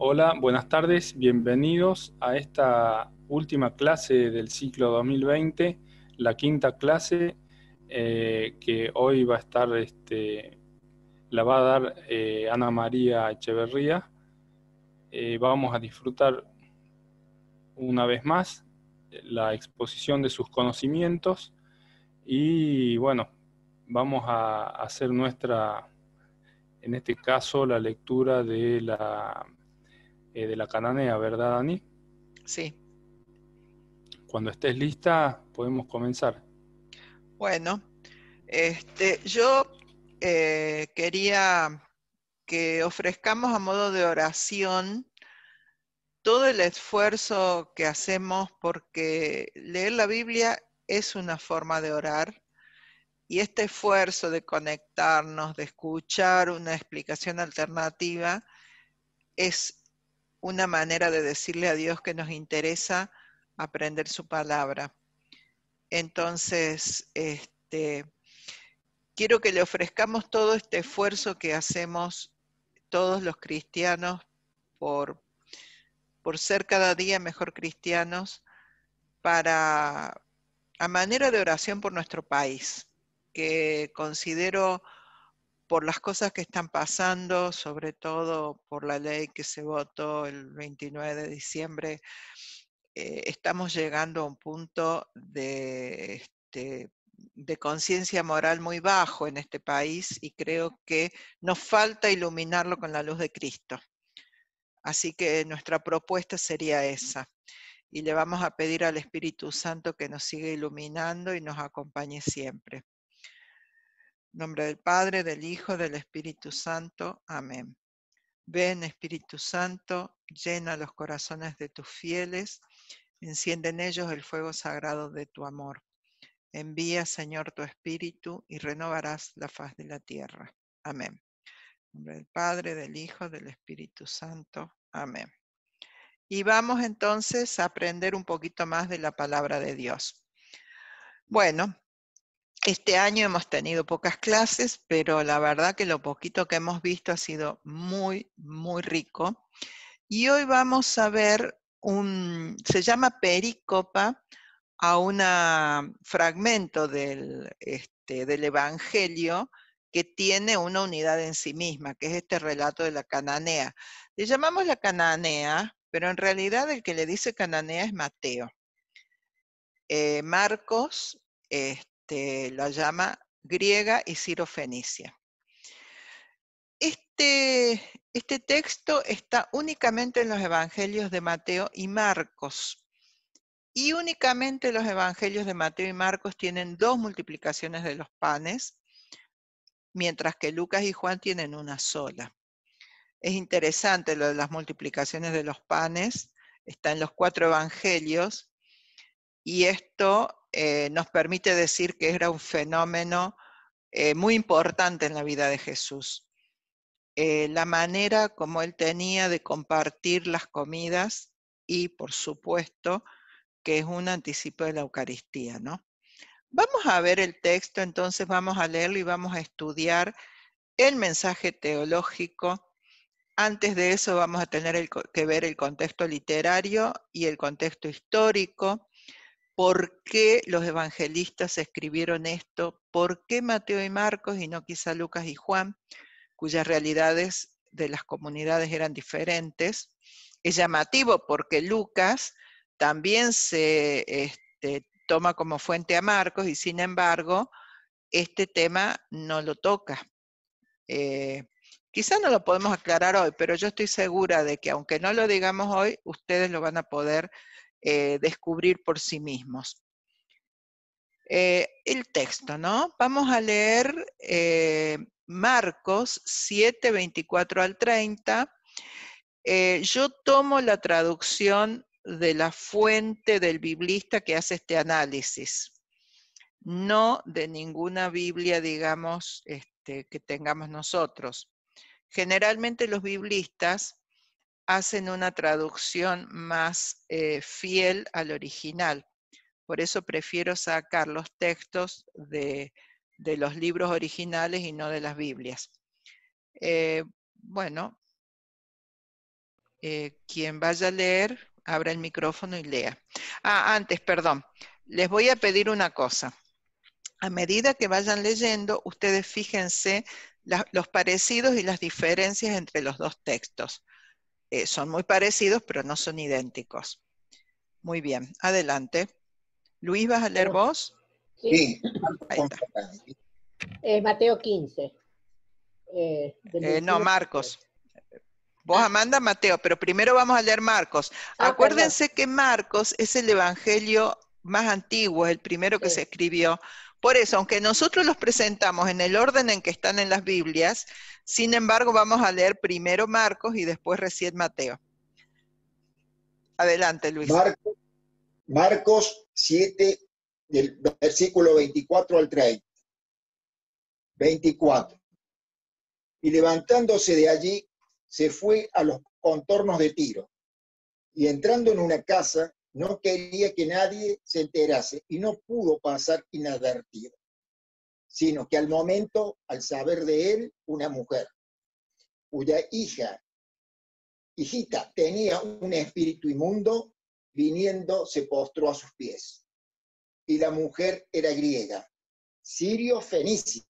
Hola, buenas tardes, bienvenidos a esta última clase del ciclo 2020, la quinta clase que hoy va a estar, la va a dar Ana María Echeverría. Vamos a disfrutar una vez más la exposición de sus conocimientos y bueno, vamos a hacer nuestra, en este caso, la lectura de la Cananea, ¿verdad, Dani? Sí, Cuando estés lista, podemos comenzar. bueno, yo quería que ofrezcamos a modo de oración todo el esfuerzo que hacemos porque leer la Biblia es una forma de orar y este esfuerzo de conectarnos, de escuchar una explicación alternativa, es una manera de decirle a Dios que nos interesa aprender su palabra. Entonces, quiero que le ofrezcamos todo este esfuerzo que hacemos todos los cristianos por, por ser cada día mejor cristianos para, a manera de oración por nuestro país, que considero por las cosas que están pasando, sobre todo por la ley que se votó el 29 de diciembre, estamos llegando a un punto de conciencia moral muy bajo en este país y creo que nos falta iluminarlo con la luz de Cristo. Así que nuestra propuesta sería esa. Y le vamos a pedir al Espíritu Santo que nos siga iluminando y nos acompañe siempre. En nombre del Padre, del Hijo, del Espíritu Santo. Amén. Ven, Espíritu Santo, llena los corazones de tus fieles, enciende en ellos el fuego sagrado de tu amor. Envía, Señor, tu Espíritu y renovarás la faz de la tierra. Amén. En nombre del Padre, del Hijo, del Espíritu Santo. Amén. Y vamos entonces a aprender un poquito más de la palabra de Dios. Bueno, este año hemos tenido pocas clases, pero la verdad que lo poquito que hemos visto ha sido muy, muy rico. Y hoy vamos a ver se llama perícopa a un fragmento del Evangelio que tiene una unidad en sí misma, que es este relato de la Cananea. Le llamamos la Cananea, pero en realidad el que le dice Cananea es Mateo. Marcos la llama griega y sirofenicia. Este texto está únicamente en los evangelios de Mateo y Marcos. Y únicamente los evangelios de Mateo y Marcos tienen 2 multiplicaciones de los panes, mientras que Lucas y Juan tienen una sola. Es interesante lo de las multiplicaciones de los panes, está en los 4 evangelios, y esto nos permite decir que era un fenómeno muy importante en la vida de Jesús. La manera como él tenía de compartir las comidas y, por supuesto, que es un anticipo de la Eucaristía, ¿no? Vamos a ver el texto, entonces vamos a leerlo y vamos a estudiar el mensaje teológico. Antes de eso vamos a tener que ver el contexto literario y el contexto histórico, por qué los evangelistas escribieron esto, por qué Mateo y Marcos y no quizá Lucas y Juan, cuyas realidades de las comunidades eran diferentes. Es llamativo porque Lucas también se toma como fuente a Marcos y sin embargo este tema no lo toca. Quizás no lo podemos aclarar hoy, pero yo estoy segura de que aunque no lo digamos hoy, ustedes lo van a poder descubrir por sí mismos. El texto, ¿no? Vamos a leer Marcos 7, 24 al 30. Yo tomo la traducción de la fuente del biblista que hace este análisis, no de ninguna Biblia, digamos, que tengamos nosotros. Generalmente los biblistas hacen una traducción más fiel al original. Por eso prefiero sacar los textos de los libros originales y no de las Biblias. Bueno. Quien vaya a leer, abra el micrófono y lea. Antes, perdón, les voy a pedir una cosa. A medida que vayan leyendo, ustedes fíjense los parecidos y las diferencias entre los dos textos. Son muy parecidos, pero no son idénticos. Muy bien, adelante. Luis, ¿vas a leer vos? Sí. Ahí está. Mateo 15. No, Marcos. Vos, Amanda, Mateo, pero primero vamos a leer Marcos. Acuérdense que Marcos es el evangelio más antiguo, el primero que se escribió. Por eso, aunque nosotros los presentamos en el orden en que están en las Biblias, sin embargo vamos a leer primero Marcos y después recién Mateo. Adelante, Luis. Marcos 7, del versículo 24 al 30. 24. Y levantándose de allí, se fue a los contornos de Tiro. Y entrando en una casa, no quería que nadie se enterase y no pudo pasar inadvertido, sino que al momento, al saber de él, una mujer, cuya hijita tenía un espíritu inmundo, viniendo se postró a sus pies. Y la mujer era griega, sirio-fenicia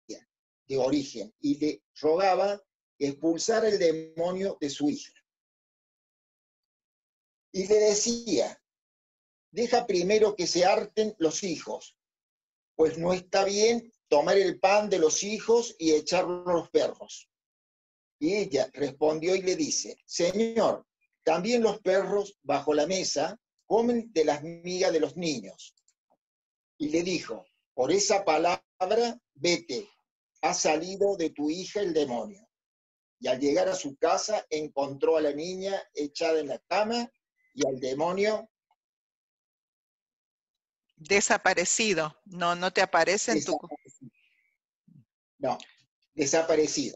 de origen, y le rogaba que expulsara el demonio de su hija. Y le decía, deja primero que se harten los hijos, pues no está bien tomar el pan de los hijos y echarlo a los perros. Y ella respondió y le dice, Señor, también los perros bajo la mesa comen de las migas de los niños. Y le dijo, por esa palabra, vete, ha salido de tu hija el demonio. Y al llegar a su casa, encontró a la niña echada en la cama y al demonio desaparecido. No te aparece en tu... No, desaparecido.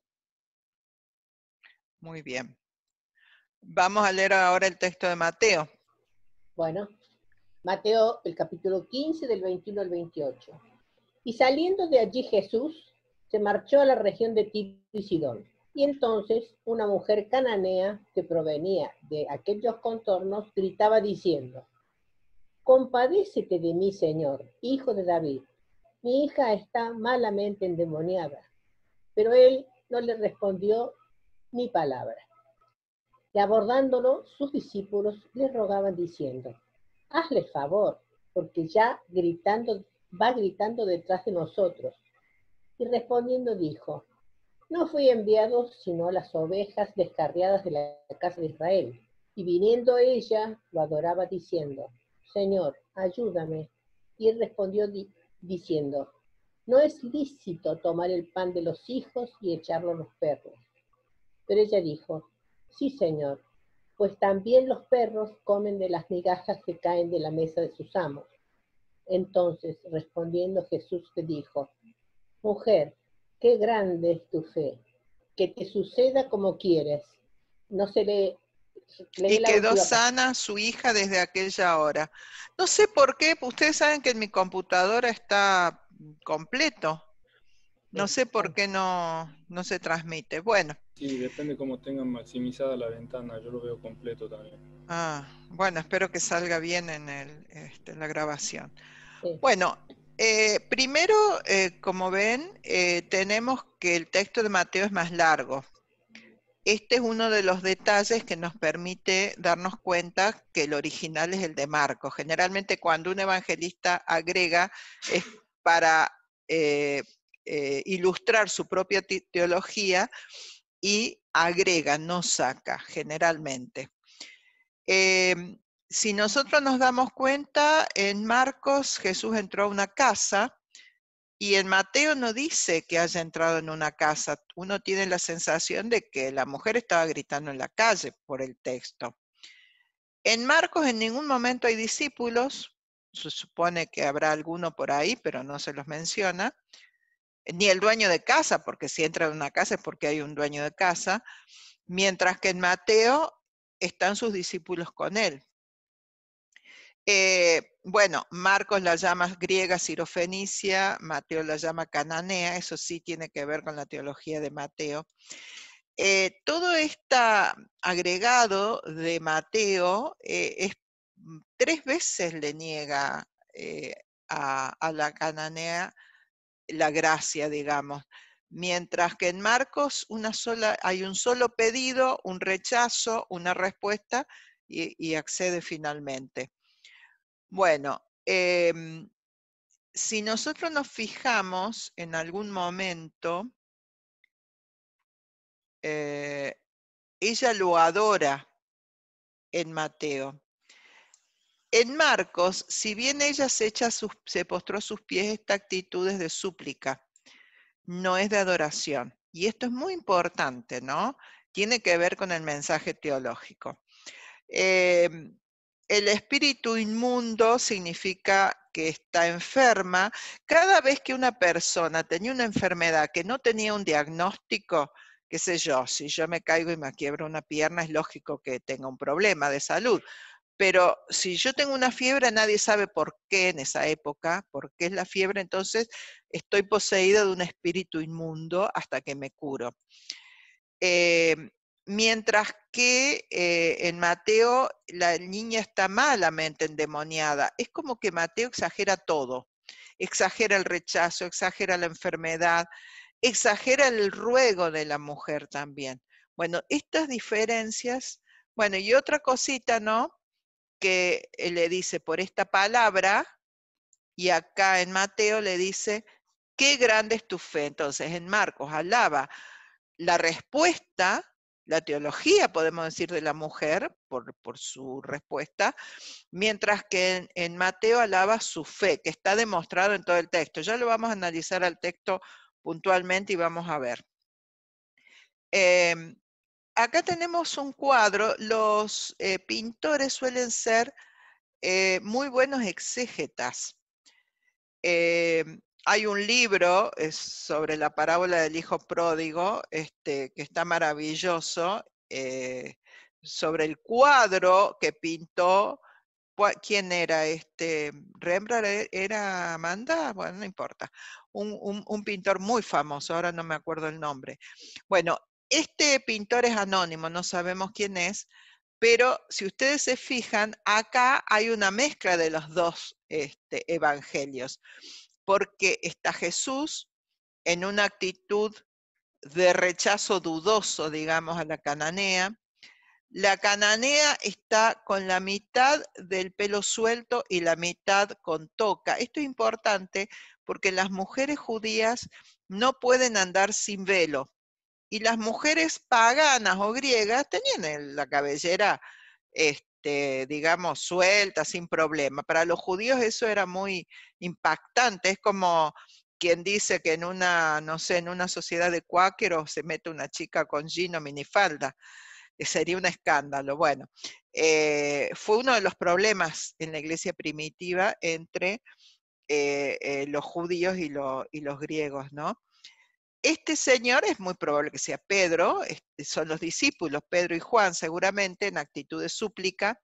Muy bien. Vamos a leer ahora el texto de Mateo. Bueno, Mateo, el capítulo 15, del 21 al 28. Y saliendo de allí Jesús, se marchó a la región de Tiro y Sidón. Y entonces una mujer cananea que provenía de aquellos contornos gritaba diciendo, compadécete de mí, Señor, hijo de David. Mi hija está malamente endemoniada. Pero él no le respondió ni palabra. Y abordándolo, sus discípulos le rogaban diciendo, hazle favor, porque ya va gritando detrás de nosotros. Y respondiendo dijo, no fui enviado sino a las ovejas descarriadas de la casa de Israel. Y viniendo ella, lo adoraba diciendo, Señor, ayúdame. Y él respondió diciendo, no es lícito tomar el pan de los hijos y echarlo a los perros. Pero ella dijo, sí, Señor, pues también los perros comen de las migajas que caen de la mesa de sus amos. Entonces, respondiendo Jesús le dijo, mujer, qué grande es tu fe, que te suceda como quieres. No se le... Y quedó sana su hija desde aquella hora. No sé por qué, ustedes saben que en mi computadora está completo. No sé por qué no se transmite. Bueno. Sí, depende cómo tengan maximizada la ventana. Yo lo veo completo también. Bueno, espero que salga bien en la grabación. Sí. Bueno, primero, como ven, tenemos que el texto de Mateo es más largo. Este es uno de los detalles que nos permite darnos cuenta que el original es el de Marcos. Generalmente cuando un evangelista agrega es para ilustrar su propia teología y agrega, no saca, generalmente. Si nosotros nos damos cuenta, en Marcos Jesús entró a una casa y en Mateo no dice que haya entrado en una casa. Uno tiene la sensación de que la mujer estaba gritando en la calle por el texto. En Marcos en ningún momento hay discípulos, se supone que habrá alguno por ahí, pero no se los menciona, ni el dueño de casa, porque si entra en una casa es porque hay un dueño de casa, mientras que en Mateo están sus discípulos con él. Bueno, Marcos la llama griega sirofenicia, Mateo la llama cananea, eso sí tiene que ver con la teología de Mateo. Todo este agregado de Mateo es 3 veces le niega a la cananea la gracia, digamos. Mientras que en Marcos hay un solo pedido, un rechazo, una respuesta y accede finalmente. Bueno, si nosotros nos fijamos en algún momento, ella lo adora en Mateo. En Marcos, si bien ella se postró a sus pies, esta actitud es de súplica, no es de adoración. Y esto es muy importante, ¿no? Tiene que ver con el mensaje teológico. El espíritu inmundo significa que está enferma. Cada vez que una persona tenía una enfermedad que no tenía un diagnóstico, qué sé yo, si yo me caigo y me quiebro una pierna, es lógico que tenga un problema de salud. Pero si yo tengo una fiebre, nadie sabe por qué en esa época, por qué es la fiebre, entonces estoy poseída de un espíritu inmundo hasta que me curo. Mientras que en Mateo la niña está malamente endemoniada. Es como que Mateo exagera todo. Exagera el rechazo, exagera la enfermedad, exagera el ruego de la mujer también. Bueno, estas diferencias, bueno, y otra cosita, ¿no? Que le dice por esta palabra, y acá en Mateo le dice, qué grande es tu fe. Entonces en Marcos alaba la respuesta, la teología, podemos decir, de la mujer, por su respuesta, mientras que en Mateo alaba su fe, que está demostrado en todo el texto. Ya lo vamos a analizar al texto puntualmente y vamos a ver. Acá tenemos un cuadro. Los pintores suelen ser muy buenos exégetas. Hay un libro sobre la parábola del hijo pródigo, que está maravilloso, sobre el cuadro que pintó. ¿Quién era? ¿Rembrandt era Amanda? Bueno, no importa. Un pintor muy famoso, ahora no me acuerdo el nombre. Bueno, este pintor es anónimo, no sabemos quién es, pero si ustedes se fijan, acá hay una mezcla de los dos evangelios, porque está Jesús en una actitud de rechazo dudoso, digamos, a la cananea. La cananea está con la mitad del pelo suelto y la mitad con toca. Esto es importante porque las mujeres judías no pueden andar sin velo. Y las mujeres paganas o griegas tenían la cabellera, digamos, suelta, sin problema. Para los judíos eso era muy impactante. Es como quien dice que en una, no sé, en una sociedad de cuáqueros se mete una chica con jean o minifalda. Sería un escándalo. Bueno, fue uno de los problemas en la iglesia primitiva entre los judíos y los griegos, ¿no? Este señor es muy probable que sea Pedro, son los discípulos, Pedro y Juan, seguramente en actitud de súplica.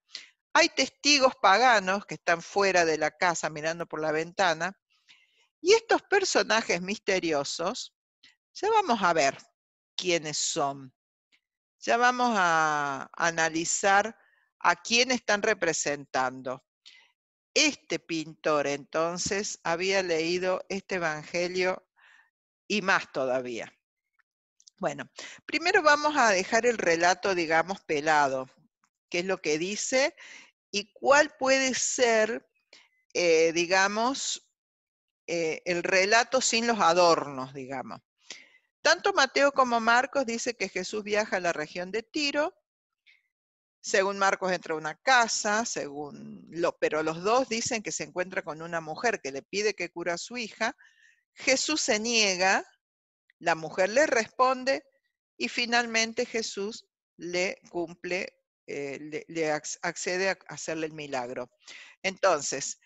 Hay testigos paganos que están fuera de la casa mirando por la ventana. Y estos personajes misteriosos, ya vamos a ver quiénes son. Ya vamos a analizar a quién están representando. Este pintor entonces había leído este evangelio y más todavía. Bueno, primero vamos a dejar el relato, digamos, pelado, qué es lo que dice y cuál puede ser, digamos, el relato sin los adornos, digamos. Tanto Mateo como Marcos dice que Jesús viaja a la región de Tiro. Según Marcos entra a una casa, pero los dos dicen que se encuentra con una mujer que le pide que cure a su hija. Jesús se niega, la mujer le responde y finalmente Jesús le cumple, le accede a hacerle el milagro. Entonces,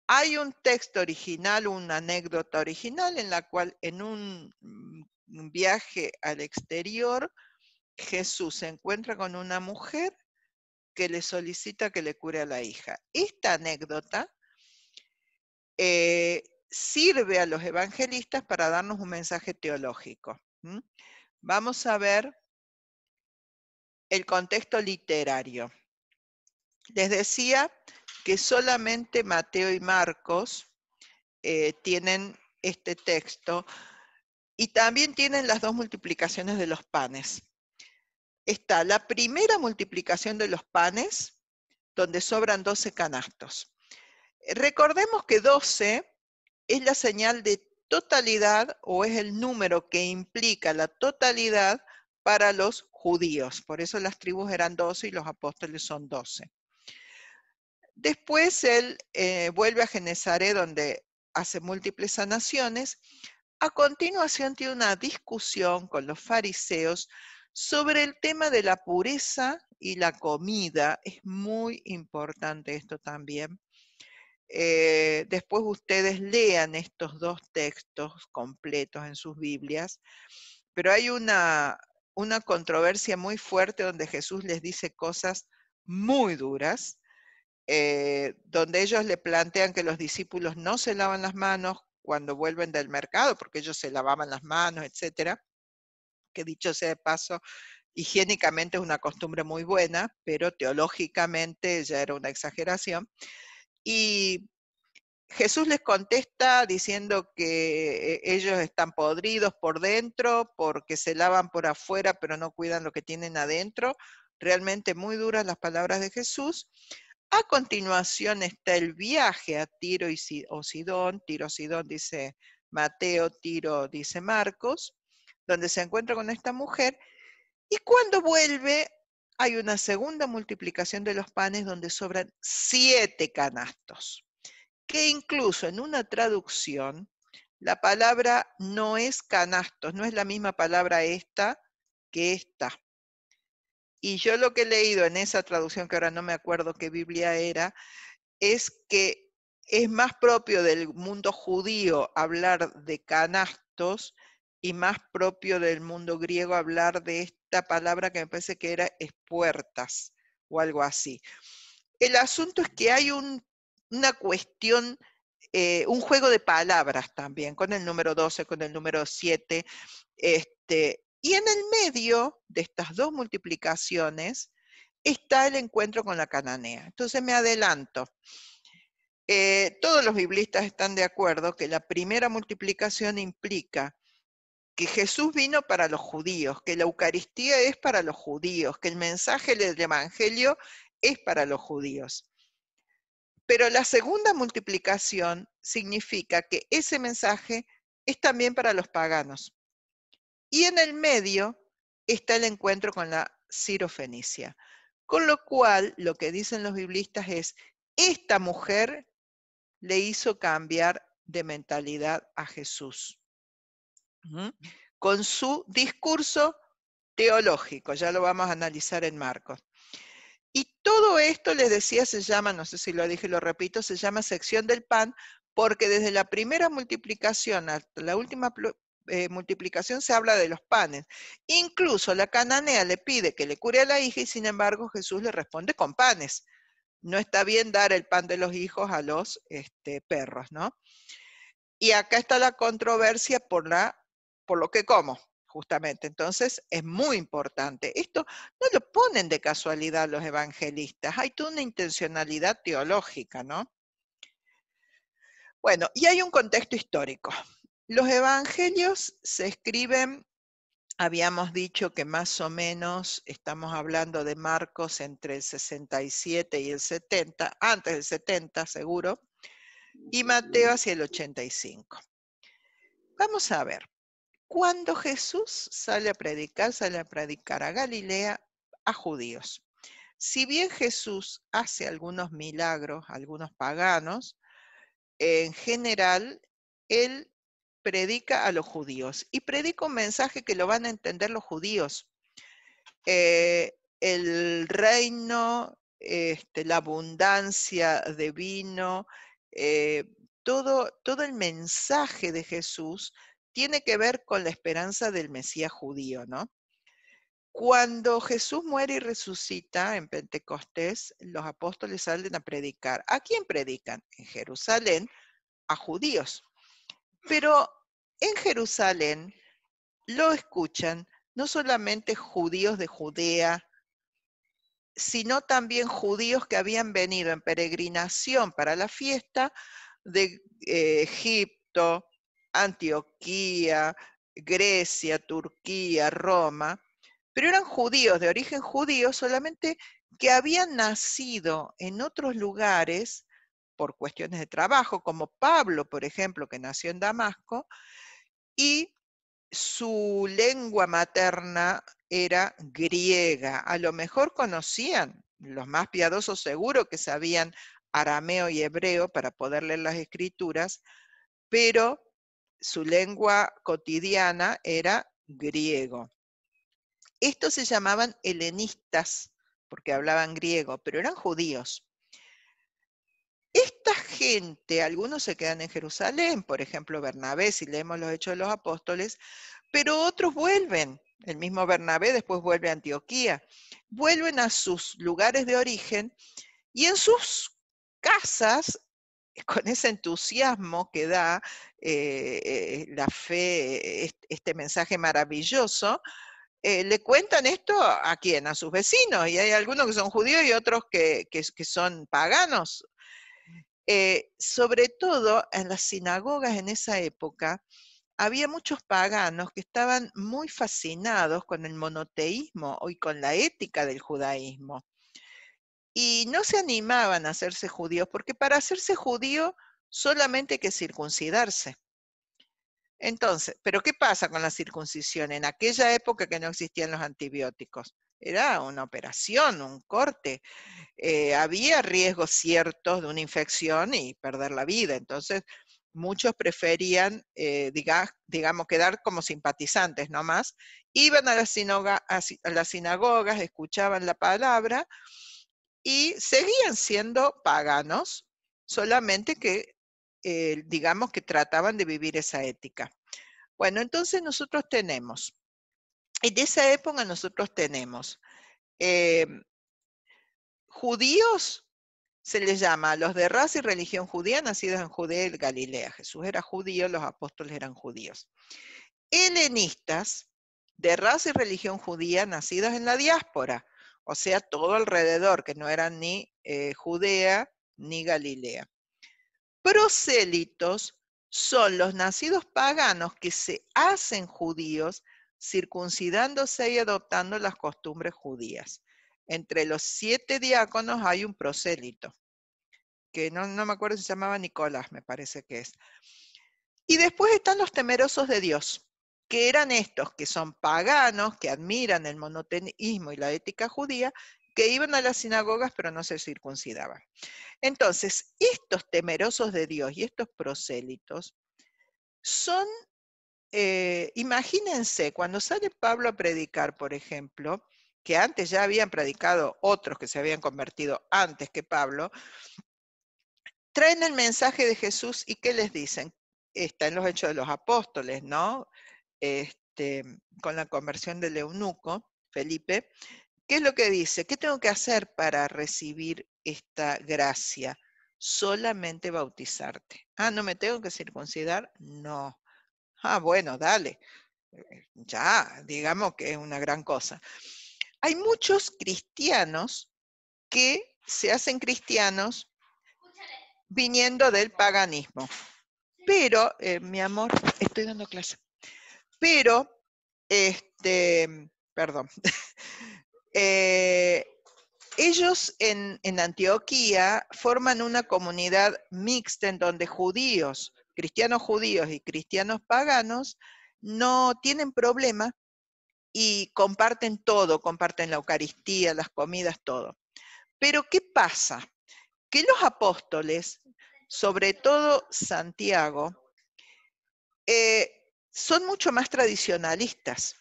hay un texto original, una anécdota original en la cual en un viaje al exterior, Jesús se encuentra con una mujer que le solicita que le cure a la hija. Esta anécdota sirve a los evangelistas para darnos un mensaje teológico. Vamos a ver el contexto literario. Les decía que solamente Mateo y Marcos tienen este texto y también tienen las dos multiplicaciones de los panes. Está la primera multiplicación de los panes, donde sobran 12 canastos. Recordemos que 12 es la señal de totalidad o es el número que implica la totalidad para los judíos. Por eso las tribus eran 12 y los apóstoles son 12. Después él vuelve a Genezaret, donde hace múltiples sanaciones. A continuación tiene una discusión con los fariseos sobre el tema de la pureza y la comida. Es muy importante esto también. Después ustedes lean estos dos textos completos en sus Biblias, pero hay una controversia muy fuerte donde Jesús les dice cosas muy duras, donde ellos le plantean que los discípulos no se lavan las manos cuando vuelven del mercado, porque ellos se lavaban las manos, etcétera, que dicho sea de paso, higiénicamente es una costumbre muy buena, pero teológicamente ya era una exageración. Y Jesús les contesta diciendo que ellos están podridos por dentro porque se lavan por afuera pero no cuidan lo que tienen adentro. Realmente muy duras las palabras de Jesús. A continuación está el viaje a Tiro o Sidón. Tiro, Sidón dice Mateo, Tiro dice Marcos, donde se encuentra con esta mujer. Y cuando vuelve hay una segunda multiplicación de los panes donde sobran 7 canastos. Que incluso en una traducción, la palabra no es canastos, no es la misma palabra esta que esta. Y yo lo que he leído en esa traducción, que ahora no me acuerdo qué Biblia era, es que es más propio del mundo judío hablar de canastos y más propio del mundo griego hablar de esta palabra que me parece que era espuertas o algo así. El asunto es que hay una cuestión, un juego de palabras también, con el número 12, con el número 7, y en el medio de estas dos multiplicaciones está el encuentro con la cananea. Entonces me adelanto. Todos los biblistas están de acuerdo que la primera multiplicación implica que Jesús vino para los judíos, que la Eucaristía es para los judíos, que el mensaje del Evangelio es para los judíos. Pero la segunda multiplicación significa que ese mensaje es también para los paganos. Y en el medio está el encuentro con la Sirofenicia. Con lo cual, lo que dicen los biblistas es, esta mujer le hizo cambiar de mentalidad a Jesús. Con su discurso teológico, ya lo vamos a analizar en Marcos. Y todo esto, les decía, se llama, no sé si lo dije y lo repito, se llama sección del pan, porque desde la primera multiplicación hasta la última multiplicación se habla de los panes. Incluso la cananea le pide que le cure a la hija y sin embargo Jesús le responde con panes. No está bien dar el pan de los hijos a los perros, ¿no? Y acá está la controversia por lo que como, justamente. Entonces, es muy importante. Esto no lo ponen de casualidad los evangelistas. Hay toda una intencionalidad teológica, ¿no? Bueno, y hay un contexto histórico. Los evangelios se escriben, habíamos dicho que más o menos estamos hablando de Marcos entre el 67 y el 70, antes del 70 seguro, y Mateo hacia el 85. Vamos a ver. Cuando Jesús sale a predicar a Galilea, a judíos. Si bien Jesús hace algunos milagros, algunos paganos, en general, él predica a los judíos y predica un mensaje que lo van a entender los judíos. El reino, la abundancia de vino, todo el mensaje de Jesús tiene que ver con la esperanza del Mesías judío, ¿no? Cuando Jesús muere y resucita en Pentecostés, los apóstoles salen a predicar. ¿A quién predican? En Jerusalén, a judíos. Pero en Jerusalén lo escuchan no solamente judíos de Judea, sino también judíos que habían venido en peregrinación para la fiesta de Egipto, Antioquía, Grecia, Turquía, Roma, pero eran judíos, de origen judío, solamente que habían nacido en otros lugares por cuestiones de trabajo, como Pablo, por ejemplo, que nació en Damasco, y su lengua materna era griega. A lo mejor conocían, los más piadosos seguro que sabían arameo y hebreo para poder leer las escrituras, pero su lengua cotidiana era griego. Estos se llamaban helenistas, porque hablaban griego, pero eran judíos. Esta gente, algunos se quedan en Jerusalén, por ejemplo Bernabé, si leemos los Hechos de los Apóstoles, pero otros vuelven. El mismo Bernabé después vuelve a Antioquía. Vuelven a sus lugares de origen y en sus casas, con ese entusiasmo que da la fe, este mensaje maravilloso, le cuentan esto a quién, a sus vecinos, y hay algunos que son judíos y otros que son paganos. Sobre todo en las sinagogas en esa época, había muchos paganos que estaban muy fascinados con el monoteísmo y con la ética del judaísmo. Y no se animaban a hacerse judíos, porque para hacerse judío solamente hay que circuncidarse. Entonces, ¿pero qué pasa con la circuncisión? En aquella época que no existían los antibióticos, era una operación, un corte. Había riesgos ciertos de una infección y perder la vida. Entonces, muchos preferían, digamos, quedar como simpatizantes nomás. Iban a las sinagogas, escuchaban la palabra y seguían siendo paganos, solamente que, digamos, que trataban de vivir esa ética. Bueno, entonces nosotros tenemos, en esa época nosotros tenemos judíos, se les llama a los de raza y religión judía, nacidos en Judea y Galilea. Jesús era judío, los apóstoles eran judíos. Helenistas, de raza y religión judía, nacidos en la diáspora, o sea, todo alrededor, que no eran ni Judea ni Galilea. Prosélitos son los nacidos paganos que se hacen judíos, circuncidándose y adoptando las costumbres judías. Entre los 7 diáconos hay un prosélito, que no me acuerdo si se llamaba Nicolás, me parece que es. Y después están los temerosos de Dios, que eran estos, que son paganos, que admiran el monoteísmo y la ética judía, que iban a las sinagogas pero no se circuncidaban. Entonces, estos temerosos de Dios y estos prosélitos son, imagínense, cuando sale Pablo a predicar, por ejemplo, que antes ya habían predicado otros que se habían convertido antes que Pablo, traen el mensaje de Jesús y ¿qué les dicen? Está en los Hechos de los Apóstoles, ¿no? Con la conversión del eunuco, Felipe. ¿Qué es lo que dice? ¿Qué tengo que hacer para recibir esta gracia? Solamente bautizarte. Ah, ¿no me tengo que circuncidar? No. Ah, bueno, dale. Ya, digamos que es una gran cosa. Hay muchos cristianos que se hacen cristianos viniendo del paganismo. Pero, mi amor, estoy dando clase. Pero, perdón. Ellos en Antioquía forman una comunidad mixta en donde judíos, cristianos judíos y cristianos paganos no tienen problema y comparten todo, comparten la Eucaristía, las comidas, todo. Pero ¿qué pasa? Que los apóstoles, sobre todo Santiago, son mucho más tradicionalistas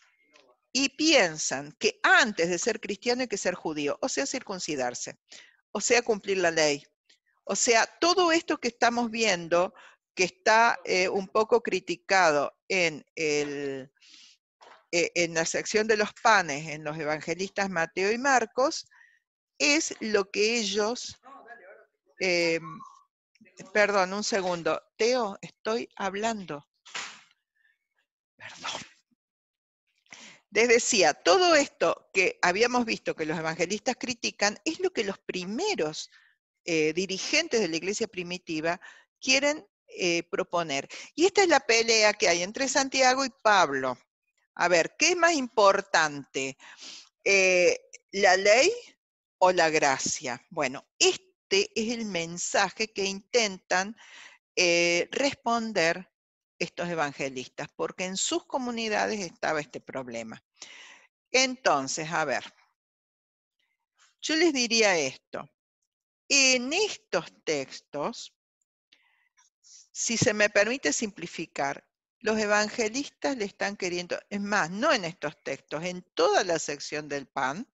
y piensan que antes de ser cristiano hay que ser judío, o sea, circuncidarse, o sea, cumplir la ley. O sea, todo esto que estamos viendo, que está un poco criticado en la sección de los panes, en los evangelistas Mateo y Marcos, es lo que ellos... perdón, un segundo. Teo, estoy hablando. Perdón. Les decía, todo esto que habíamos visto que los evangelistas critican es lo que los primeros dirigentes de la iglesia primitiva quieren proponer. Y esta es la pelea que hay entre Santiago y Pablo. A ver, ¿qué es más importante? ¿La ley o la gracia? Bueno, este es el mensaje que intentan responder estos evangelistas, porque en sus comunidades estaba este problema. Entonces, a ver, yo les diría esto. En estos textos, si se me permite simplificar, los evangelistas le están queriendo, es más, no en estos textos, en toda la sección del pan,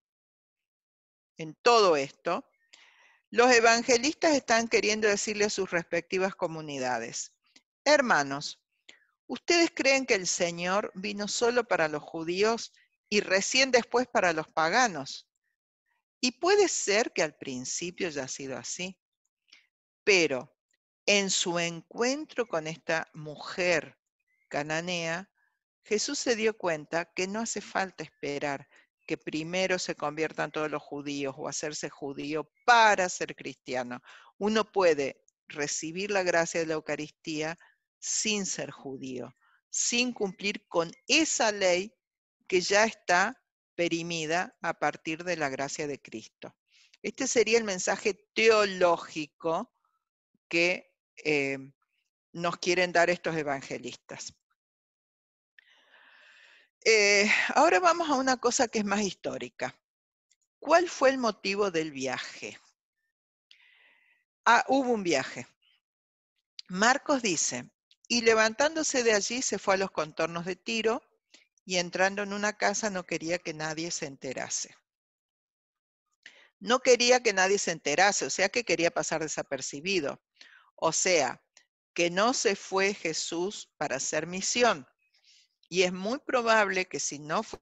en todo esto, los evangelistas están queriendo decirle a sus respectivas comunidades, hermanos, ¿ustedes creen que el Señor vino solo para los judíos y recién después para los paganos? Y puede ser que al principio ya ha sido así, pero en su encuentro con esta mujer cananea, Jesús se dio cuenta que no hace falta esperar que primero se conviertan todos los judíos o hacerse judío para ser cristiano. Uno puede recibir la gracia de la Eucaristía sin ser judío, sin cumplir con esa ley que ya está perimida a partir de la gracia de Cristo. Este sería el mensaje teológico que nos quieren dar estos evangelistas. Ahora vamos a una cosa que es más histórica. ¿Cuál fue el motivo del viaje? Hubo un viaje. Marcos dice, y levantándose de allí se fue a los contornos de Tiro, y entrando en una casa no quería que nadie se enterase. No quería que nadie se enterase, o sea que quería pasar desapercibido. O sea, que no se fue Jesús para hacer misión. Y es muy probable que si no fue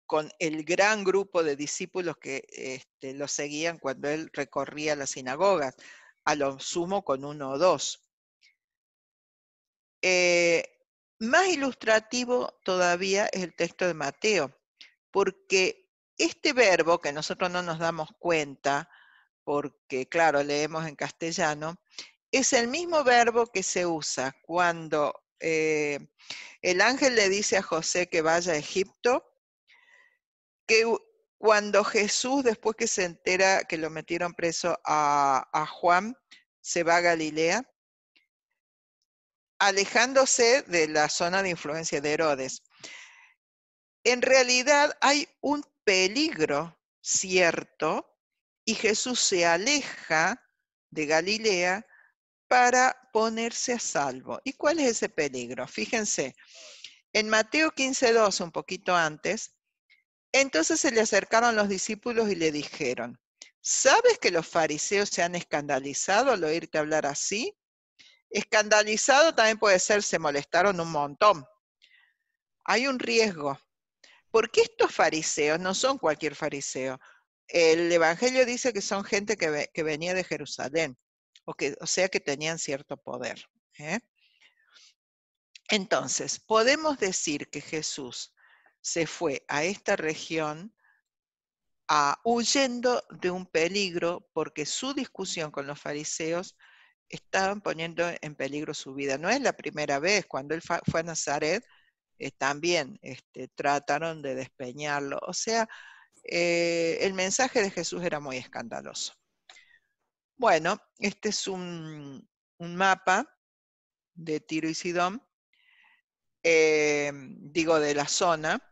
con el gran grupo de discípulos que lo seguían cuando él recorría las sinagogas, a lo sumo con 1 o 2. Más ilustrativo todavía es el texto de Mateo, porque este verbo, que nosotros no nos damos cuenta, porque claro, leemos en castellano, es el mismo verbo que se usa cuando el ángel le dice a José que vaya a Egipto, que cuando Jesús, después que se entera que lo metieron preso a Juan, se va a Galilea, alejándose de la zona de influencia de Herodes. En realidad hay un peligro cierto y Jesús se aleja de Galilea para ponerse a salvo. ¿Y cuál es ese peligro? Fíjense, en Mateo 15:12, un poquito antes, entonces se le acercaron los discípulos y le dijeron, ¿sabes que los fariseos se han escandalizado al oírte hablar así? Escandalizado también puede ser, se molestaron un montón. Hay un riesgo, porque estos fariseos no son cualquier fariseo. El Evangelio dice que son gente que venía de Jerusalén, o sea que tenían cierto poder. Entonces, podemos decir que Jesús se fue a esta región huyendo de un peligro porque su discusión con los fariseos estaban poniendo en peligro su vida. No es la primera vez, cuando él fue a Nazaret, también trataron de despeñarlo. O sea, el mensaje de Jesús era muy escandaloso. Bueno, este es un mapa de Tiro y Sidón, digo de la zona.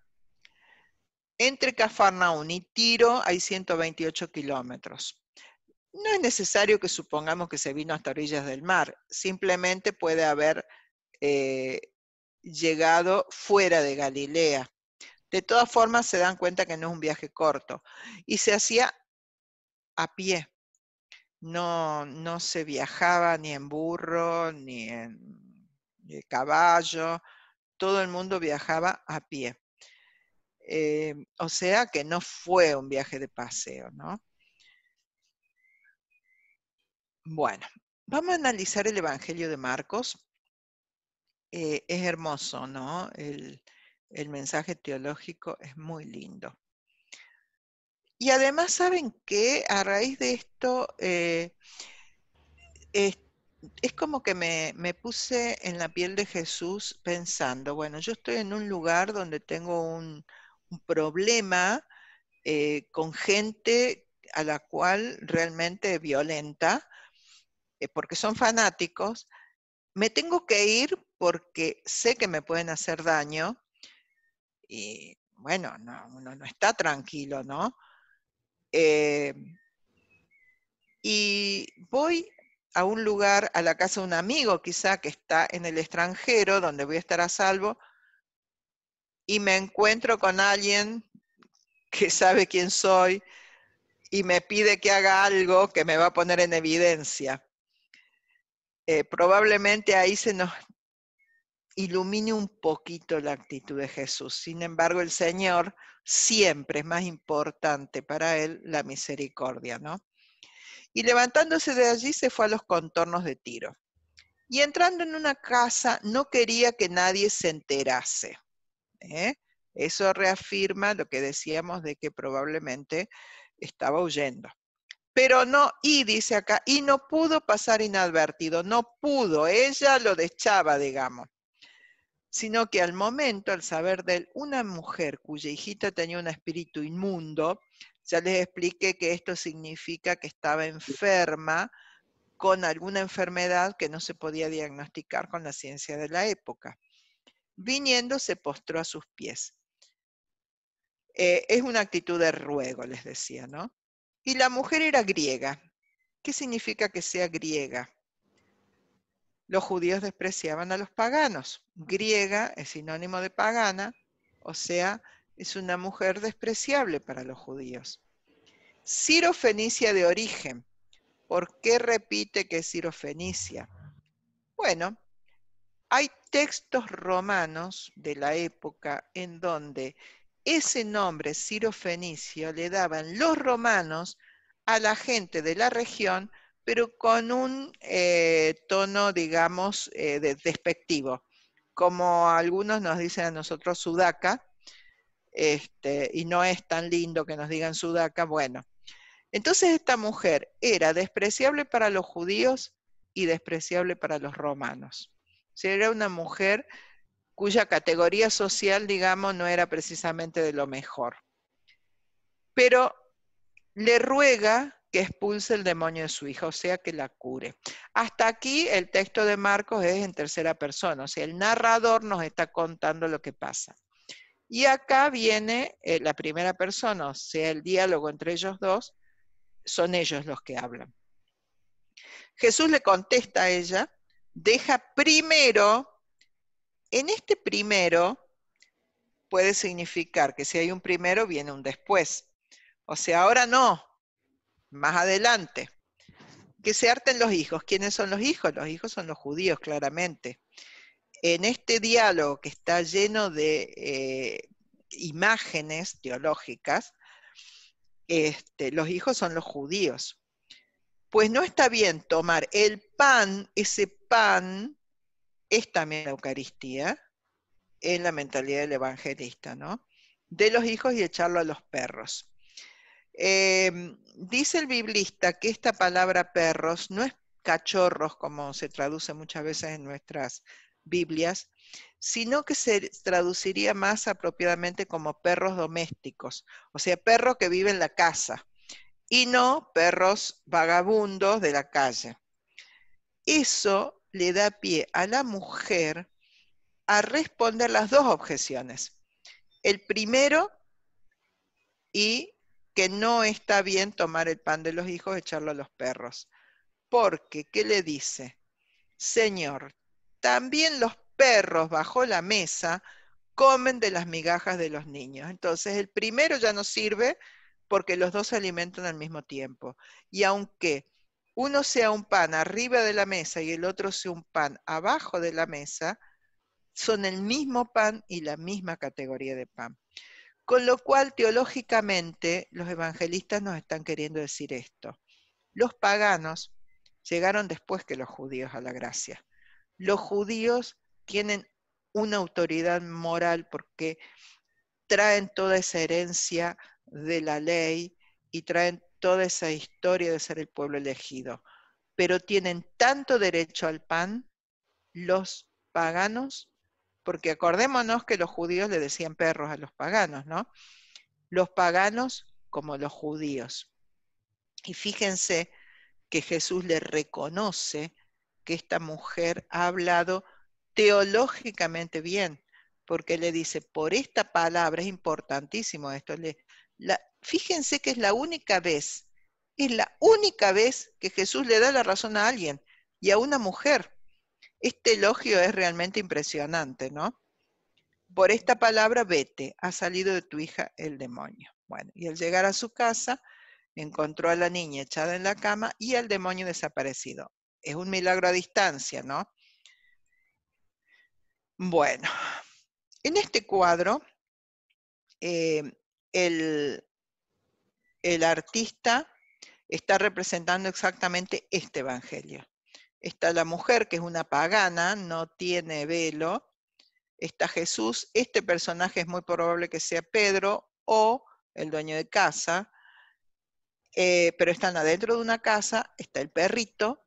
Entre Cafarnaún y Tiro hay 128 kilómetros. No es necesario que supongamos que se vino hasta orillas del mar, simplemente puede haber llegado fuera de Galilea. De todas formas se dan cuenta que no es un viaje corto y se hacía a pie. No se viajaba ni en burro, ni en caballo, todo el mundo viajaba a pie. O sea que no fue un viaje de paseo, ¿no? Bueno, vamos a analizar el Evangelio de Marcos. Es hermoso, ¿no? El mensaje teológico es muy lindo. Y además, ¿saben qué? A raíz de esto, es como que me puse en la piel de Jesús pensando, bueno, yo estoy en un lugar donde tengo un problema con gente a la cual realmente violenta, porque son fanáticos. Me tengo que ir porque sé que me pueden hacer daño y bueno, uno no está tranquilo, ¿no? Y voy a un lugar, a la casa de un amigo quizá que está en el extranjero, donde voy a estar a salvo, y me encuentro con alguien que sabe quién soy y me pide que haga algo que me va a poner en evidencia. Probablemente ahí se nos ilumine un poquito la actitud de Jesús. Sin embargo, el Señor siempre es más importante para él la misericordia, ¿no? Y levantándose de allí se fue a los contornos de Tiro. Y entrando en una casa no quería que nadie se enterase. Eso reafirma lo que decíamos de que probablemente estaba huyendo. Pero no, y dice acá, y no pudo pasar inadvertido, no pudo, ella lo deschaba, digamos. Sino que al momento, al saber de él, una mujer cuya hijita tenía un espíritu inmundo, ya les expliqué que esto significa que estaba enferma con alguna enfermedad que no se podía diagnosticar con la ciencia de la época. Viniendo, se postró a sus pies. Es una actitud de ruego, les decía, ¿no? Y la mujer era griega. ¿Qué significa que sea griega? Los judíos despreciaban a los paganos. Griega es sinónimo de pagana, o sea, es una mujer despreciable para los judíos. Ciro-fenicia de origen. ¿Por qué repite que es Ciro-fenicia? Bueno, hay textos romanos de la época en donde ese nombre Ciro-fenicio le daban los romanos a la gente de la región, pero con un tono, digamos, despectivo. Como algunos nos dicen a nosotros sudaca, y no es tan lindo que nos digan sudaca, bueno. Entonces esta mujer era despreciable para los judíos y despreciable para los romanos. O sea, era una mujer cuya categoría social, digamos, no era precisamente de lo mejor. Pero le ruega que expulse el demonio de su hija, o sea, que la cure. Hasta aquí el texto de Marcos es en tercera persona, o sea, el narrador nos está contando lo que pasa. Y acá viene la primera persona, o sea, el diálogo entre ellos dos, son ellos los que hablan. Jesús le contesta a ella, deja primero, en este primero puede significar que si hay un primero viene un después. O sea, ahora no, más adelante. Que se harten los hijos. ¿Quiénes son los hijos? Los hijos son los judíos, claramente. En este diálogo que está lleno de imágenes teológicas, los hijos son los judíos. Pues no está bien tomar el pan, ese pan es también la Eucaristía, en la mentalidad del evangelista, ¿no? De los hijos y echarlo a los perros. Dice el biblista que esta palabra perros no es cachorros, como se traduce muchas veces en nuestras Biblias, sino que se traduciría más apropiadamente como perros domésticos, o sea, perros que viven en la casa, y no perros vagabundos de la calle. Eso le da pie a la mujer a responder las dos objeciones. El primero, y que no está bien tomar el pan de los hijos y echarlo a los perros. Porque, ¿qué le dice? Señor, también los perros bajo la mesa comen de las migajas de los niños. Entonces, el primero ya no sirve porque los dos se alimentan al mismo tiempo. Y aunque uno sea un pan arriba de la mesa y el otro sea un pan abajo de la mesa, son el mismo pan y la misma categoría de pan. Con lo cual, teológicamente, los evangelistas nos están queriendo decir esto. Los paganos llegaron después que los judíos a la gracia. Los judíos tienen una autoridad moral porque traen toda esa herencia de la ley y traen toda esa historia de ser el pueblo elegido. Pero tienen tanto derecho al pan los paganos, porque acordémonos que los judíos le decían perros a los paganos, ¿no? Los paganos como los judíos. Y fíjense que Jesús le reconoce que esta mujer ha hablado teológicamente bien, porque le dice, por esta palabra, es importantísimo esto, fíjense que es la única vez que Jesús le da la razón a alguien, y a una mujer. Este elogio es realmente impresionante, ¿no? Por esta palabra, vete, ha salido de tu hija el demonio. Bueno, y al llegar a su casa, encontró a la niña echada en la cama y al demonio desaparecido. Es un milagro a distancia, ¿no? Bueno, en este cuadro, el artista está representando exactamente este evangelio. Está la mujer, que es una pagana, no tiene velo. Está Jesús, este personaje es muy probable que sea Pedro o el dueño de casa, pero están adentro de una casa, está el perrito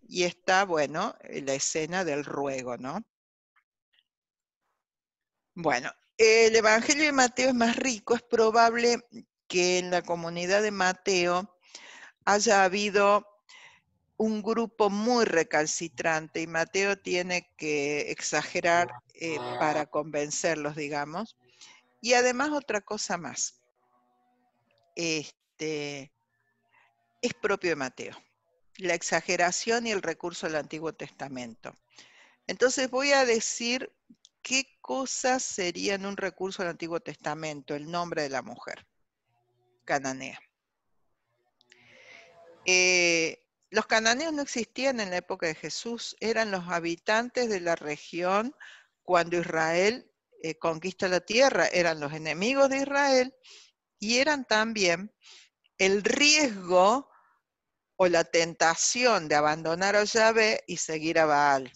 y está, bueno, la escena del ruego, ¿no? Bueno, el Evangelio de Mateo es más rico, es probable que en la comunidad de Mateo haya habido un grupo muy recalcitrante y Mateo tiene que exagerar para convencerlos, digamos. Y además otra cosa más, es propio de Mateo, la exageración y el recurso al Antiguo Testamento. Entonces voy a decir qué cosas serían un recurso al Antiguo Testamento, el nombre de la mujer, cananea. Los cananeos no existían en la época de Jesús, eran los habitantes de la región cuando Israel conquista la tierra, eran los enemigos de Israel y eran también el riesgo o la tentación de abandonar a Yahvé y seguir a Baal.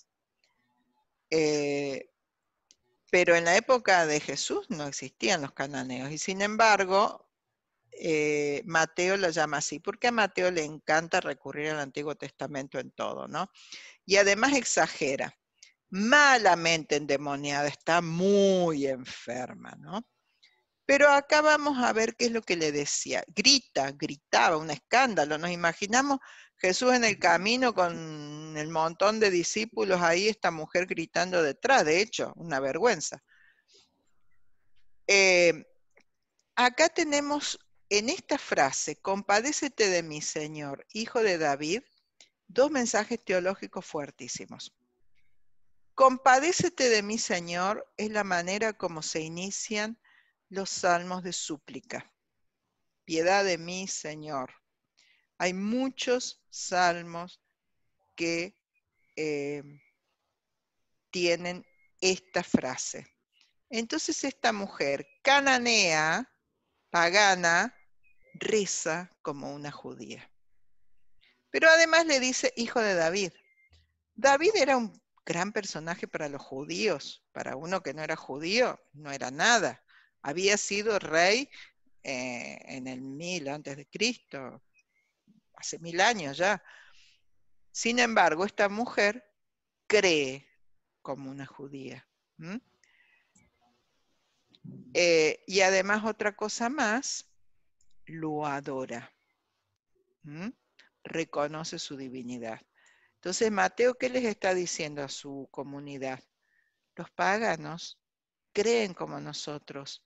Pero en la época de Jesús no existían los cananeos y sin embargo Mateo lo llama así, porque a Mateo le encanta recurrir al Antiguo Testamento en todo, ¿no? Y además exagera, malamente endemoniada, está muy enferma, ¿no? Pero acá vamos a ver qué es lo que le decía. Gritaba, un escándalo. Nos imaginamos Jesús en el camino con el montón de discípulos ahí, esta mujer gritando detrás, de hecho, una vergüenza. Acá tenemos en esta frase, compadécete de mí, Señor, hijo de David, dos mensajes teológicos fuertísimos. Compadécete de mí, Señor, es la manera como se inician los salmos de súplica. Piedad de mí, Señor. Hay muchos salmos que tienen esta frase. Entonces esta mujer cananea, pagana, reza como una judía. Pero además le dice hijo de David. David era un gran personaje para los judíos. Para uno que no era judío, no era nada. Había sido rey en el 1000 antes de Cristo, hace 1000 años ya. Sin embargo, esta mujer cree como una judía. Y además otra cosa más, lo adora. Reconoce su divinidad. Entonces, Mateo, ¿qué les está diciendo a su comunidad? Los paganos creen como nosotros,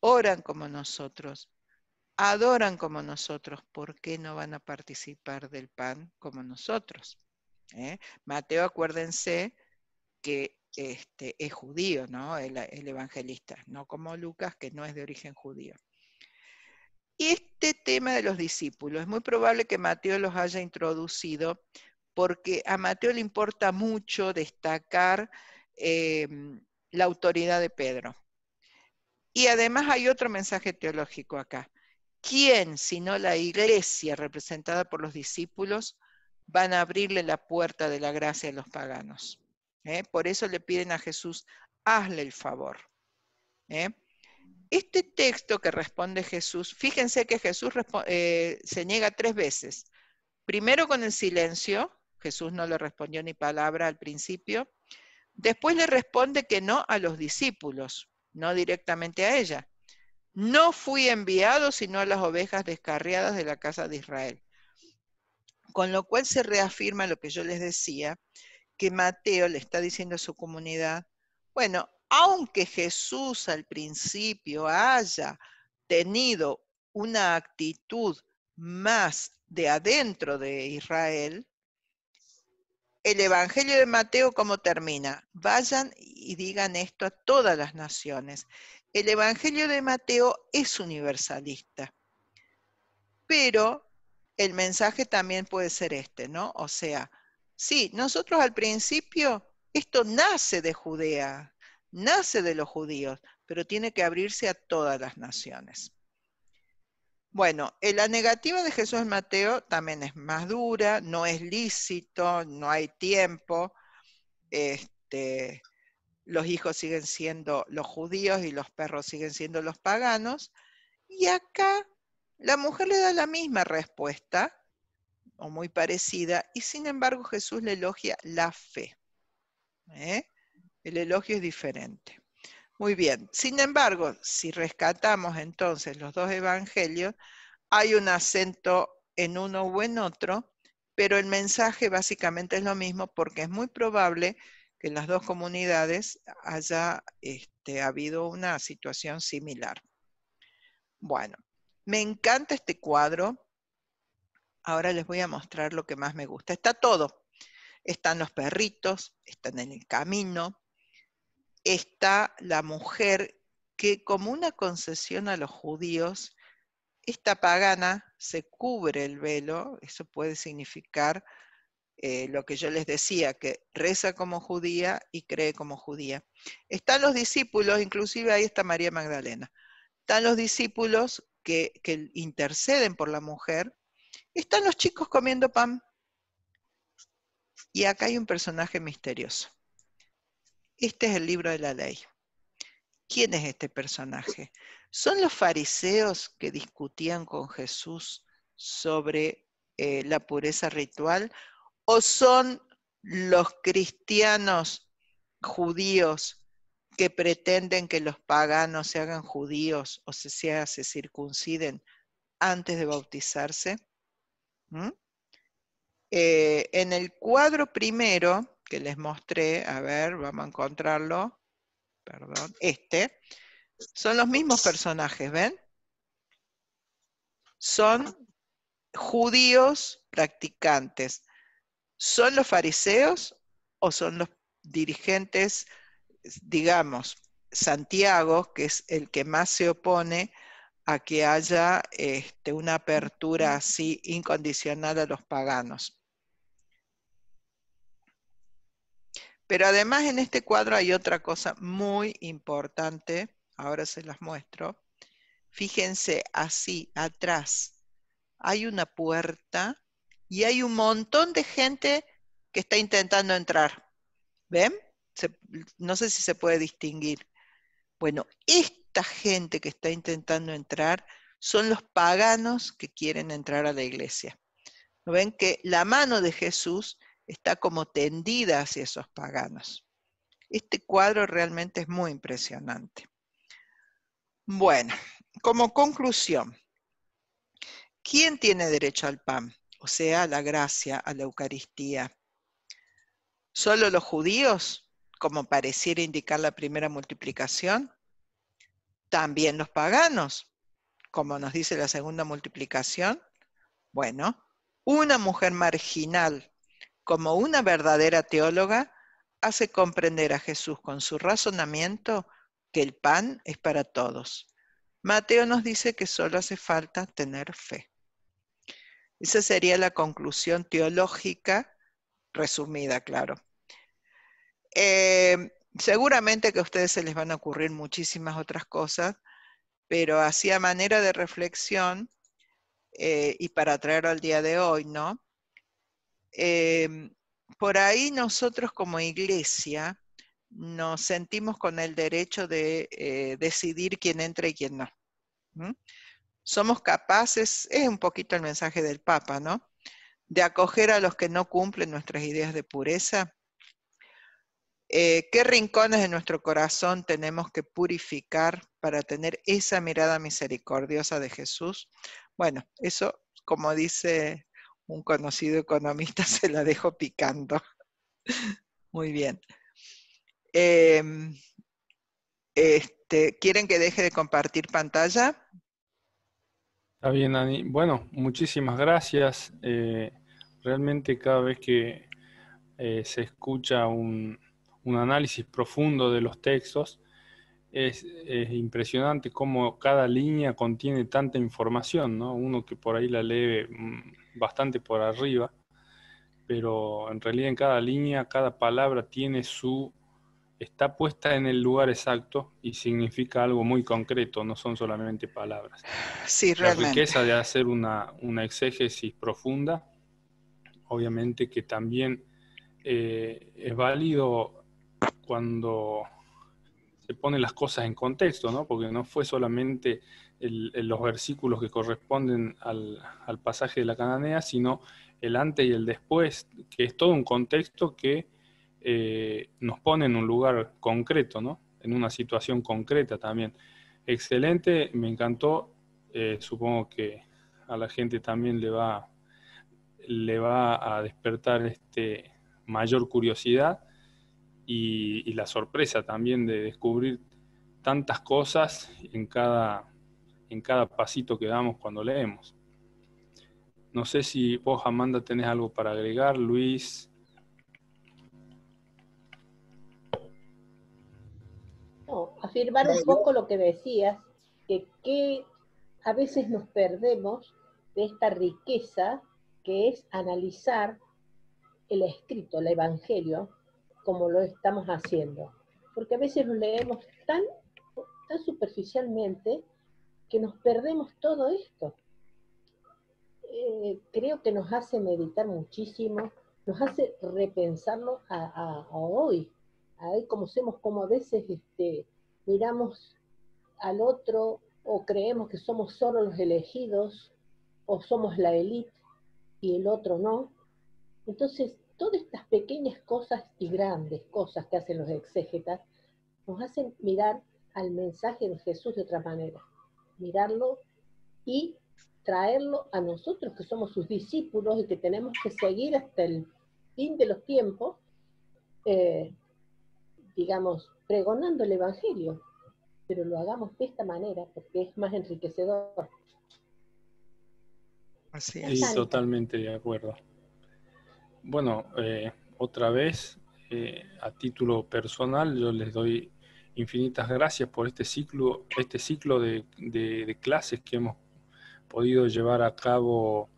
oran como nosotros, adoran como nosotros. ¿Por qué no van a participar del pan como nosotros? Mateo, acuérdense que es judío, ¿no? El evangelista, no como Lucas, que no es de origen judío. Y este tema de los discípulos, es muy probable que Mateo los haya introducido porque a Mateo le importa mucho destacar la autoridad de Pedro. Y además hay otro mensaje teológico acá. ¿Quién, sino la iglesia representada por los discípulos, van a abrirle la puerta de la gracia a los paganos? Por eso le piden a Jesús, hazle el favor. Este texto que responde Jesús, fíjense que Jesús se niega 3 veces. Primero con el silencio, Jesús no le respondió ni palabra al principio. Después le responde que no a los discípulos, no directamente a ella. No fui enviado sino a las ovejas descarriadas de la casa de Israel. Con lo cual se reafirma lo que yo les decía, que Mateo le está diciendo a su comunidad, bueno, aunque Jesús al principio haya tenido una actitud más de adentro de Israel, el Evangelio de Mateo, ¿cómo termina? Vayan y digan esto a todas las naciones. El Evangelio de Mateo es universalista, pero el mensaje también puede ser este, ¿no? O sea, sí, nosotros al principio, esto nace de Judea, nace de los judíos, pero tiene que abrirse a todas las naciones. Bueno, la negativa de Jesús en Mateo también es más dura, no es lícito, no hay tiempo, los hijos siguen siendo los judíos y los perros siguen siendo los paganos, y acá la mujer le da la misma respuesta, o muy parecida, y sin embargo Jesús le elogia la fe. El elogio es diferente. Muy bien, sin embargo, si rescatamos entonces los 2 evangelios, hay un acento en uno u en otro, pero el mensaje básicamente es lo mismo porque es muy probable que en las 2 comunidades haya habido una situación similar. Bueno, me encanta este cuadro. Ahora les voy a mostrar lo que más me gusta. Está todo. Están los perritos, están en el camino, está la mujer que como una concesión a los judíos, esta pagana se cubre el velo, eso puede significar lo que yo les decía, que reza como judía y cree como judía. Están los discípulos, inclusive ahí está María Magdalena. Están los discípulos que interceden por la mujer. Están los chicos comiendo pan. Y acá hay un personaje misterioso. Este es el libro de la ley. ¿Quién es este personaje? ¿Son los fariseos que discutían con Jesús sobre la pureza ritual? ¿O son los cristianos judíos que pretenden que los paganos se hagan judíos o se circunciden antes de bautizarse? En el cuadro primero que les mostré, a ver, vamos a encontrarlo, perdón, son los mismos personajes, ¿ven? Son judíos practicantes. ¿Son los fariseos o son los dirigentes, digamos, Santiago, que es el que más se opone a que haya una apertura así incondicional a los paganos? Pero además en este cuadro hay otra cosa muy importante, ahora se las muestro. Fíjense, así, atrás, hay una puerta y hay un montón de gente que está intentando entrar. ¿Ven? No sé si se puede distinguir. Bueno, esta gente que está intentando entrar son los paganos que quieren entrar a la iglesia. ¿Ven que la mano de Jesús está como tendida hacia esos paganos? Este cuadro realmente es muy impresionante. Bueno, como conclusión, ¿quién tiene derecho al pan? O sea, a la gracia, a la Eucaristía. ¿Solo los judíos, como pareciera indicar la primera multiplicación? ¿También los paganos, como nos dice la segunda multiplicación? Bueno, una mujer marginal, como una verdadera teóloga, hace comprender a Jesús con su razonamiento que el pan es para todos. Mateo nos dice que solo hace falta tener fe. Esa sería la conclusión teológica, resumida, claro. Seguramente que a ustedes se les van a ocurrir muchísimas otras cosas, pero así a manera de reflexión, y para traerlo al día de hoy, ¿no? por ahí nosotros como iglesia nos sentimos con el derecho de decidir quién entra y quién no. ¿Mm? Somos capaces, es un poquito el mensaje del Papa, ¿no? De acoger a los que no cumplen nuestras ideas de pureza. ¿Qué rincones de nuestro corazón tenemos que purificar para tener esa mirada misericordiosa de Jesús? Bueno, eso, como dice un conocido economista, se la dejo picando. Muy bien. ¿Quieren que deje de compartir pantalla? Está bien, Ani. Bueno, muchísimas gracias. Realmente cada vez que se escucha un análisis profundo de los textos, es impresionante cómo cada línea contiene tanta información, ¿no? Uno que por ahí la lee bastante por arriba, pero en realidad en cada línea, cada palabra está puesta en el lugar exacto y significa algo muy concreto, no son solamente palabras. Sí, La realmente. riqueza de hacer una exégesis profunda, obviamente que también es válido cuando se ponen las cosas en contexto, ¿no? Porque no fue solamente los versículos que corresponden al pasaje de la Cananea, sino el antes y el después, que es todo un contexto que nos pone en un lugar concreto, ¿no? En una situación concreta también. Excelente, me encantó. Supongo que a la gente también le va a despertar mayor curiosidad y la sorpresa también de descubrir tantas cosas en cada pasito que damos cuando leemos. No sé si vos, Amanda, tenés algo para agregar, Luis. No, afirmar un poco lo que decías, que a veces nos perdemos de esta riqueza que es analizar el escrito, el evangelio, como lo estamos haciendo. Porque a veces lo leemos tan superficialmente que nos perdemos todo esto. Creo que nos hace meditar muchísimo, nos hace repensarlo a hoy, como a veces miramos al otro o creemos que somos solo los elegidos o somos la élite y el otro no. Entonces, todas estas pequeñas cosas y grandes cosas que hacen los exégetas nos hacen mirar al mensaje de Jesús de otra manera, mirarlo y traerlo a nosotros que somos sus discípulos y que tenemos que seguir hasta el fin de los tiempos, digamos, pregonando el Evangelio, pero lo hagamos de esta manera porque es más enriquecedor. Así Sí, es. totalmente de acuerdo. Bueno, otra vez, a título personal, yo les doy infinitas gracias por este ciclo de clases que hemos podido llevar a cabo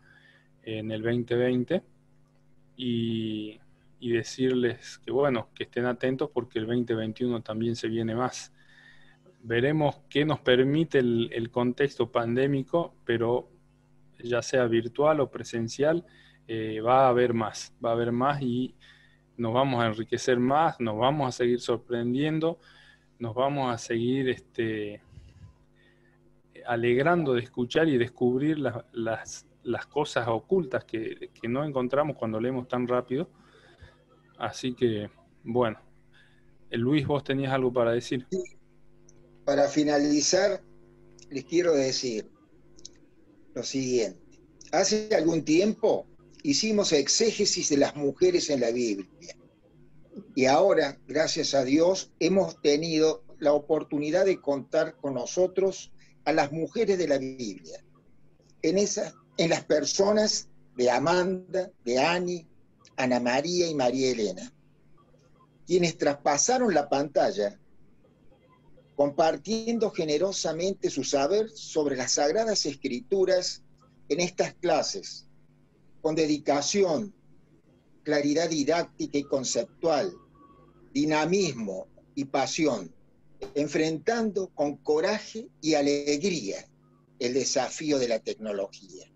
en el 2020 y decirles que bueno, que estén atentos porque el 2021 también se viene más. Veremos qué nos permite el contexto pandémico, pero ya sea virtual o presencial, va a haber más y nos vamos a enriquecer más, nos vamos a seguir sorprendiendo, nos vamos a seguir alegrando de escuchar y descubrir las cosas ocultas que no encontramos cuando leemos tan rápido. Así que, bueno, Luis, vos tenías algo para decir. Para finalizar, les quiero decir lo siguiente. Hace algún tiempo hicimos exégesis de las mujeres en la Biblia. Y ahora, gracias a Dios, hemos tenido la oportunidad de contar con nosotros a las mujeres de la Biblia. En las personas de Amanda, de Ani, Ana María y María Elena, quienes traspasaron la pantalla compartiendo generosamente su saber sobre las Sagradas Escrituras en estas clases, con dedicación, claridad didáctica y conceptual, dinamismo y pasión, enfrentando con coraje y alegría el desafío de la tecnología.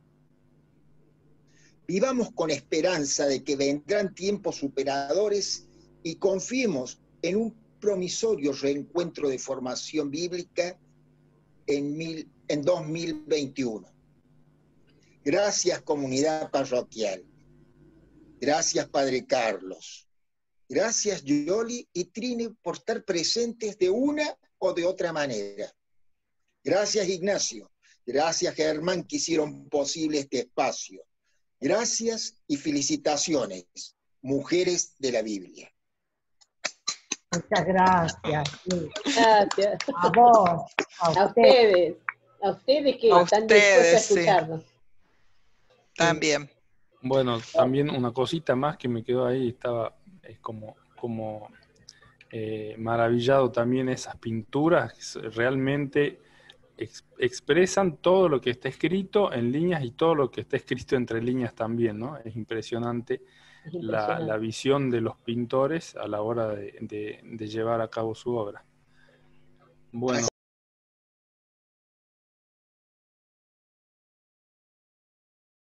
Vivamos con esperanza de que vendrán tiempos superadores y confiemos en un promisorio reencuentro de formación bíblica en 2021. Gracias, comunidad parroquial. Gracias, Padre Carlos. Gracias, Yoli y Trini, por estar presentes de una o de otra manera. Gracias, Ignacio. Gracias, Germán, que hicieron posible este espacio. Gracias y felicitaciones, mujeres de la Biblia. Muchas gracias. Sí. Gracias. A vos, A ustedes que A están dispuestos a ustedes, sí. escucharnos. También. Bueno, también una cosita más que me quedó ahí, estaba como maravillado también esas pinturas, realmente expresan todo lo que está escrito en líneas y todo lo que está escrito entre líneas también, ¿no? Es impresionante, Es impresionante. la visión de los pintores a la hora de llevar a cabo su obra. Bueno.